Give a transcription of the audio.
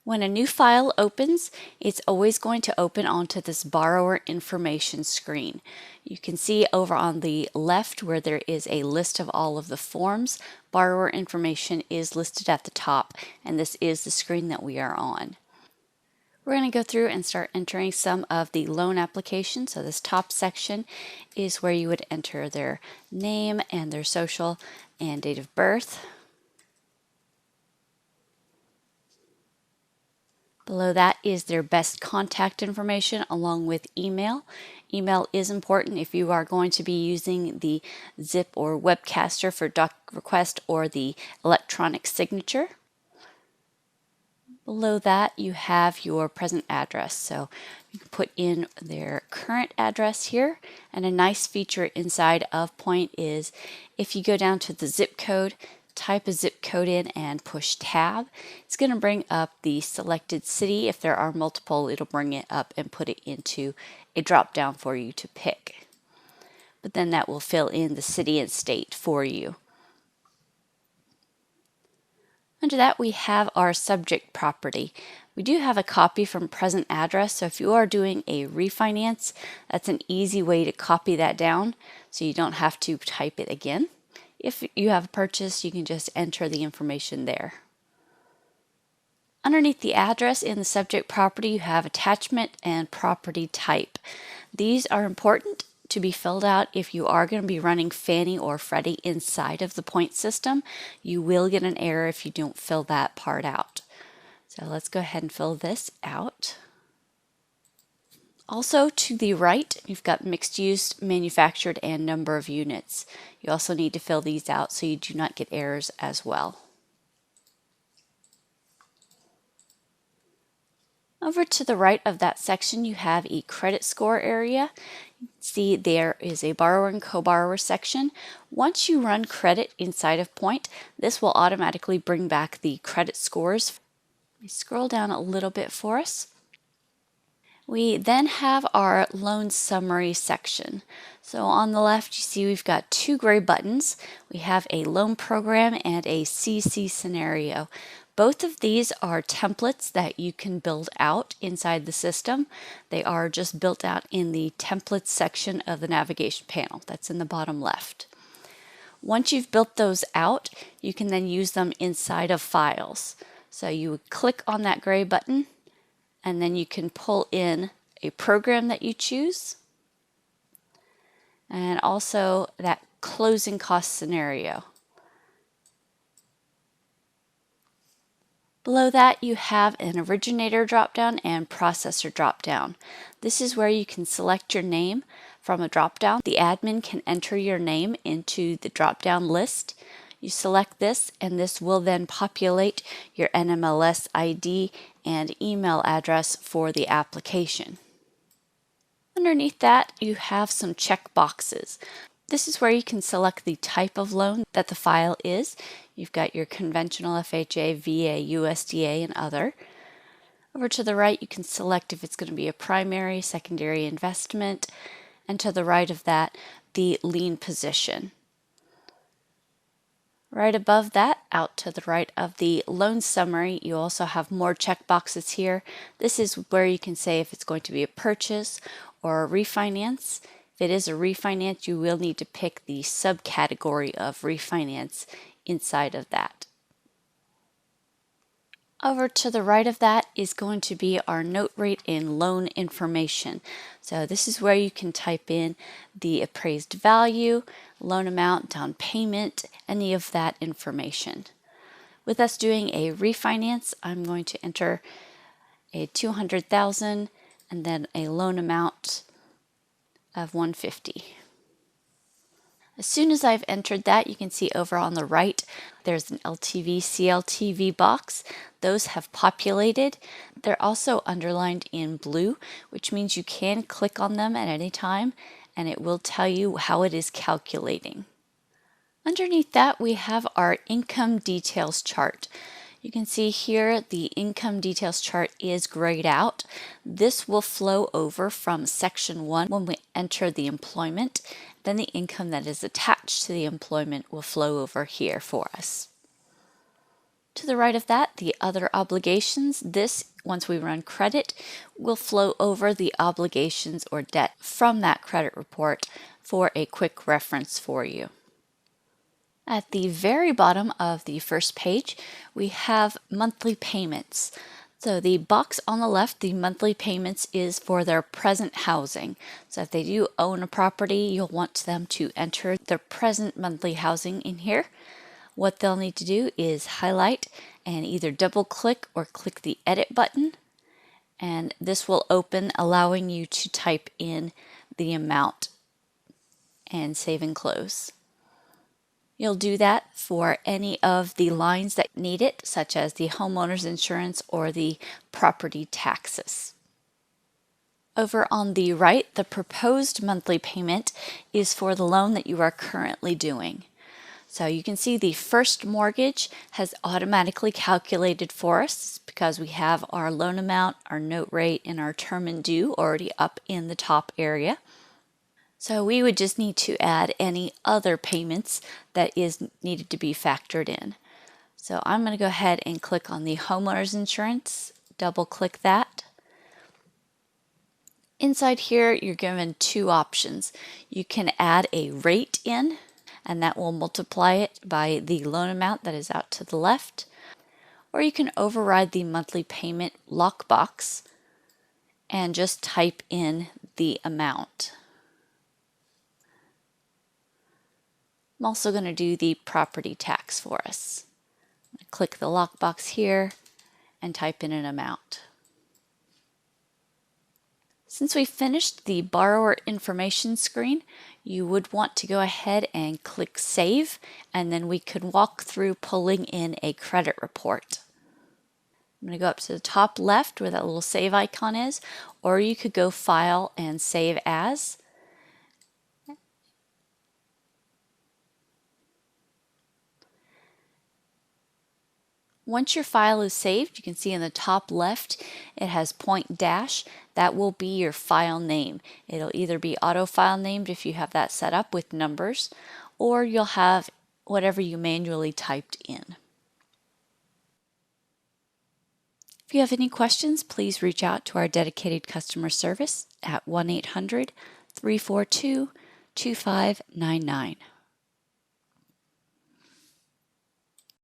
When a new file opens, it's always going to open onto this borrower information screen. You can see over on the left where there is a list of all of the forms, borrower information is listed at the top, and this is the screen that we are on. We're going to go through and start entering some of the loan applications. So this top section is where you would enter their name and their social and date of birth. Below that is their best contact information along with email. Email is important if you are going to be using the Zip or Webcaster for doc request or the electronic signature. Below that you have your present address. So you can put in their current address here, and a nice feature inside of Point is if you go down to the zip code, type a zip code in and push tab, it's going to bring up the selected city. If there are multiple, it'll bring it up and put it into a drop down for you to pick. But then that will fill in the city and state for you. Under that we have our subject property. We do have a copy from present address, so if you are doing a refinance, that's an easy way to copy that down so you don't have to type it again. If you have a purchase, you can just enter the information there. Underneath the address in the subject property, you have attachment and property type. These are important to be filled out if you are going to be running Fannie or Freddie inside of the Point system. You will get an error if you don't fill that part out. So let's go ahead and fill this out. Also to the right, you've got mixed use, manufactured, and number of units. You also need to fill these out so you do not get errors as well. Over to the right of that section, you have a credit score area. See, there is a borrower and co-borrower section. Once you run credit inside of Point, this will automatically bring back the credit scores. Let me scroll down a little bit for us. We then have our loan summary section. So on the left, you see we've got two gray buttons. We have a loan program and a CC scenario. Both of these are templates that you can build out inside the system. They are just built out in the templates section of the navigation panel. That's in the bottom left. Once you've built those out, you can then use them inside of files. So you would click on that gray button, and then you can pull in a program that you choose, and also that closing cost scenario. Below that you have an originator dropdown and processor dropdown. This is where you can select your name from a dropdown. The admin can enter your name into the dropdown list. You select this, and this will then populate your NMLS ID and email address for the application. Underneath that, you have some check boxes. This is where you can select the type of loan that the file is. You've got your conventional FHA, VA, USDA, and other. Over to the right, you can select if it's going to be a primary, secondary investment, and to the right of that, the lien position. Right above that, out to the right of the loan summary, you also have more checkboxes here. This is where you can say if it's going to be a purchase or a refinance. If it is a refinance, you will need to pick the subcategory of refinance inside of that. Over to the right of that is going to be our note rate and loan information. So this is where you can type in the appraised value, loan amount, down payment, any of that information. With us doing a refinance, I'm going to enter a $200,000 and then a loan amount of $150,000. As soon as I've entered that, you can see over on the right, there's an LTV, CLTV box. Those have populated. They're also underlined in blue, which means you can click on them at any time, and it will tell you how it is calculating. Underneath that, we have our income details chart. You can see here the income details chart is grayed out. This will flow over from section 1 when we enter the employment. Then the income that is attached to the employment will flow over here for us. To the right of that, the other obligations. This, once we run credit, will flow over the obligations or debt from that credit report for a quick reference for you. At the very bottom of the first page, we have monthly payments. So the box on the left, the monthly payments, is for their present housing. So if they do own a property, you'll want them to enter their present monthly housing in here. What they'll need to do is highlight and either double click or click the edit button. And this will open, allowing you to type in the amount and save and close. You'll do that for any of the lines that need it, such as the homeowner's insurance or the property taxes. Over on the right, the proposed monthly payment is for the loan that you are currently doing. So you can see the first mortgage has automatically calculated for us because we have our loan amount, our note rate, and our term and due already up in the top area. So we would just need to add any other payments that is needed to be factored in. So I'm going to go ahead and click on the homeowner's insurance, double click that. Inside here, you're given two options. You can add a rate in, and that will multiply it by the loan amount that is out to the left. Or you can override the monthly payment lockbox and just type in the amount. I'm also going to do the property tax for us. Click the lockbox here and type in an amount. Since we finished the borrower information screen, you would want to go ahead and click Save, and then we could walk through pulling in a credit report. I'm going to go up to the top left where that little save icon is, or you could go File and Save As. Once your file is saved, you can see in the top left it has point dash. That will be your file name. It'll either be auto file named if you have that set up with numbers, or you'll have whatever you manually typed in. If you have any questions, please reach out to our dedicated customer service at 1-800-342-2599.